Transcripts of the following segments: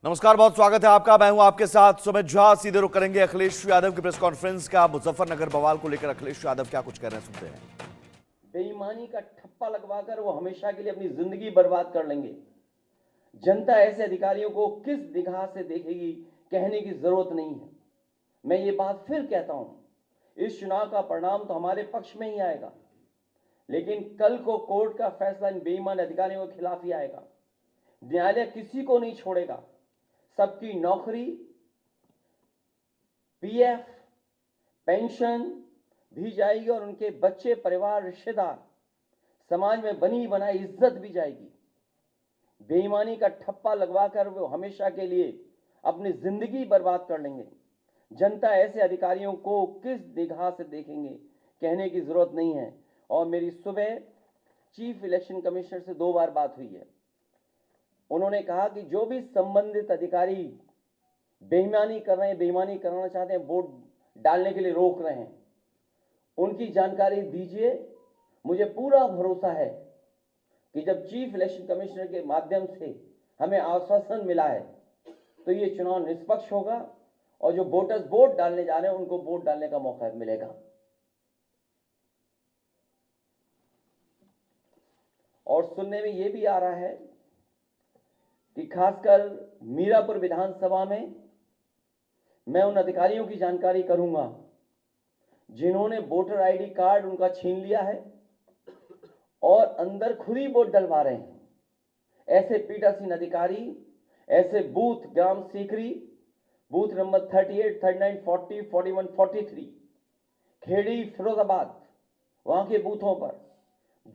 नमस्कार, बहुत स्वागत है आपका। मैं हूं आपके साथ सुमित झा। सीधे रुख करेंगे अखिलेश यादव की प्रेस कॉन्फ्रेंस का। मुजफ्फरनगर बवाल को लेकर अखिलेश यादव क्या कुछ कह रहे हैं, सुनते हैं। बेईमानी का ठप्पा लगवाकर वो हमेशा के लिए अपनी जिंदगी बर्बाद कर लेंगे। जनता ऐसे अधिकारियों को किस निगाह से देखेगी, कहने की जरूरत नहीं है। मैं ये बात फिर कहता हूं, इस चुनाव का परिणाम तो हमारे पक्ष में ही आएगा, लेकिन कल को कोर्ट का फैसला इन बेईमान अधिकारियों के खिलाफ ही आएगा। न्यायालय किसी को नहीं छोड़ेगा। सबकी नौकरी, पीएफ, पेंशन भी जाएगी और उनके बच्चे, परिवार, रिश्तेदार, समाज में बनी बनाई इज्जत भी जाएगी। बेईमानी का ठप्पा लगवाकर वो हमेशा के लिए अपनी जिंदगी बर्बाद कर लेंगे। जनता ऐसे अधिकारियों को किस निगाह से देखेंगे, कहने की जरूरत नहीं है। और मेरी सुबह चीफ इलेक्शन कमिश्नर से 2 बार बात हुई है। उन्होंने कहा कि जो भी संबंधित अधिकारी बेईमानी कर रहे हैं, बेईमानी कराना चाहते हैं, वोट डालने के लिए रोक रहे हैं, उनकी जानकारी दीजिए। मुझे पूरा भरोसा है कि जब चीफ इलेक्शन कमिश्नर के माध्यम से हमें आश्वासन मिला है तो ये चुनाव निष्पक्ष होगा और जो वोटर्स वोट डालने जा रहे हैं उनको वोट डालने का मौका मिलेगा। और सुनने में ये भी आ रहा है कि खासकर मीरापुर विधानसभा में मैं उन अधिकारियों की जानकारी करूंगा जिन्होंने वोटर आईडी कार्ड उनका छीन लिया है और अंदर खुद ही वोट डलवा रहे हैं। ऐसे पीठासीन अधिकारी, ऐसे बूथ ग्राम सीकरी, बूथ नंबर 38, 39, 40, 41, 43, खेड़ी, फिरोजाबाद, वहां के बूथों पर,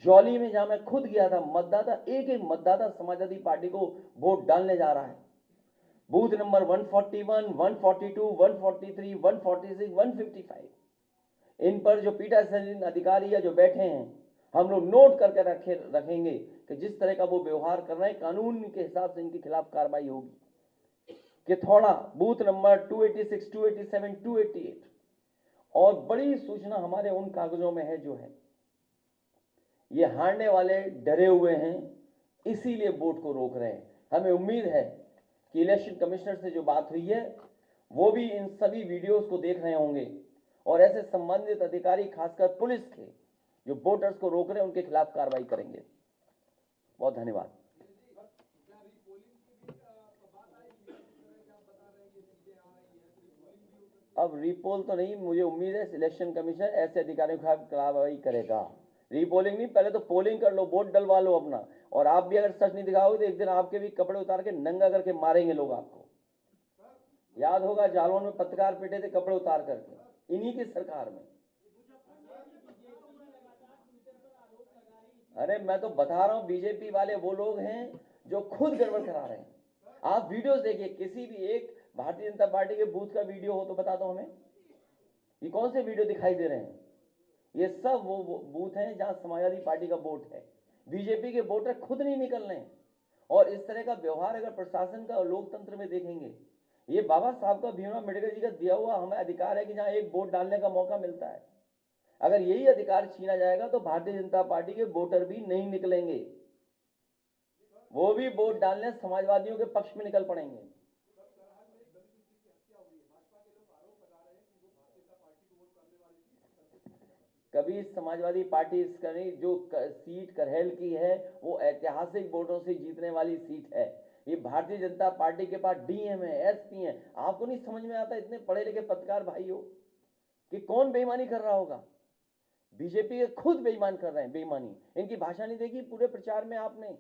जौली में जहां मैं खुद गया था, मतदाता एक एक मतदाता समाजवादी पार्टी को वोट डालने जा रहा है। बूथ नंबर 141, 142, 143, 146, 155, इन पर जो पीठासीन अधिकारी या जो बैठे हैं, हम लोग नोट करके रखेंगे कि जिस तरह का वो व्यवहार कर रहे हैं, कानून के हिसाब से इनके खिलाफ कार्रवाई होगी। कि थोड़ा बूथ नंबर 286, 287, 288, और बड़ी सूचना हमारे उन कागजों में है जो है ये हारने वाले डरे हुए हैं, इसीलिए वोट को रोक रहे हैं। हमें उम्मीद है कि इलेक्शन कमिश्नर से जो बात हुई है वो भी इन सभी वीडियोस को देख रहे होंगे और ऐसे संबंधित अधिकारी, खासकर पुलिस के जो वोटर्स को रोक रहे हैं, उनके खिलाफ कार्रवाई करेंगे। बहुत धन्यवाद। अब रीपोल तो नहीं, मुझे उम्मीद है इलेक्शन कमीशन ऐसे अधिकारियों के खिलाफ कार्रवाई करेगा। रीपोलिंग नहीं, पहले तो पोलिंग कर लो, वोट डलवा लो अपना। और आप भी अगर सच नहीं दिखाओगे तो एक दिन आपके भी कपड़े उतार के नंगा करके मारेंगे लोग आपको। याद होगा जालौन में पत्रकार पिटे थे कपड़े उतार करके, इन्हीं की सरकार में। अरे मैं तो बता रहा हूं, बीजेपी वाले वो लोग हैं जो खुद गड़बड़ करा रहे हैं। आप वीडियोस देखिए, किसी भी एक भारतीय जनता पार्टी के बूथ का वीडियो हो तो बता दो हमें। ये कौन से वीडियो दिखाई दे रहे हैं? ये सब वो बूथ हैं जहां समाजवादी पार्टी का वोट है। बीजेपी के वोटर खुद नहीं निकल रहे हैं। और इस तरह का व्यवहार अगर प्रशासन का और लोकतंत्र में देखेंगे, ये बाबा साहब का, भीमराव अम्बेडकर जी का दिया हुआ हमें अधिकार है कि जहां एक वोट डालने का मौका मिलता है, अगर यही अधिकार छीना जाएगा तो भारतीय जनता पार्टी के वोटर भी नहीं निकलेंगे, वो भी वोट डालने समाजवादियों के पक्ष में निकल पड़ेंगे। कभी समाजवादी पार्टी जो सीट करहेल की है वो ऐतिहासिक वोटों से जीतने वाली सीट है। ये भारतीय जनता पार्टी के पास डीएम है, एसपी है। आपको नहीं समझ में आता, इतने पढ़े लिखे पत्रकार भाई हो, कि कौन बेईमानी कर रहा होगा? बीजेपी के खुद बेईमान कर रहे हैं। बेईमानी, इनकी भाषा नहीं देखी पूरे प्रचार में आपने?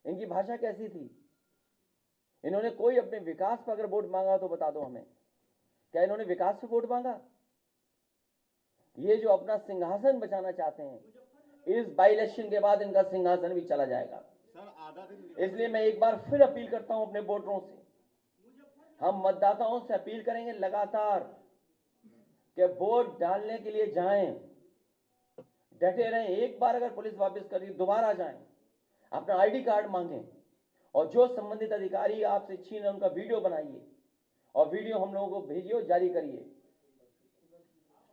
इनकी भाषा कैसी थी? इन्होंने कोई अपने विकास पर अगर वोट मांगा तो बता दो हमें, क्या इन्होंने विकास पे वोट मांगा? ये जो अपना सिंहासन बचाना चाहते हैं, इस बाई इलेक्शन के बाद इनका सिंहासन भी चला जाएगा। इसलिए मैं एक बार फिर अपील करता हूं अपने वोटरों से, हम मतदाताओं से अपील करेंगे लगातार कि वोट डालने के लिए जाएं, डटे रहें। एक बार अगर पुलिस वापस करी, दोबारा जाएं, अपना आईडी कार्ड मांगें और जो संबंधित अधिकारी आपसे छीन रहे उनका वीडियो बनाइए और वीडियो हम लोगों को भेजिए और जारी करिए।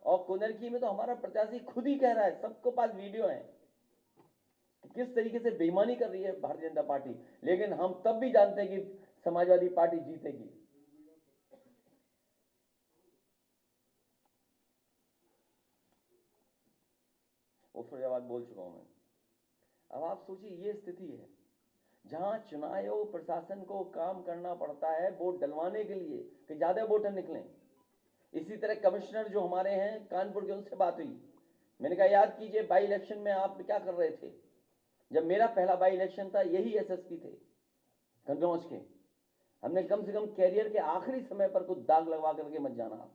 और कुनरकी में तो हमारा प्रत्याशी खुद ही कह रहा है, सबके पास वीडियो है, किस तरीके से बेईमानी कर रही है भारतीय जनता पार्टी। लेकिन हम तब भी जानते हैं कि समाजवादी पार्टी जीतेगी। वो फिरोजाबाद बोल चुका हूं मैं। अब आप सोचिए, ये स्थिति है जहां चुनाव आयोग प्रशासन को काम करना पड़ता है वोट डलवाने के लिए कि ज्यादा वोटर निकलें। इसी तरह कमिश्नर जो हमारे हैं कानपुर के, उनसे बात हुई, मैंने कहा याद कीजिए बाई इलेक्शन में आप क्या कर रहे थे। जब मेरा पहला बाई इलेक्शन था, यही एसएसपी थे कन्नौज के। हमने कम से कम कैरियर के आखिरी समय पर कुछ दाग लगवा करके मत जाना आप।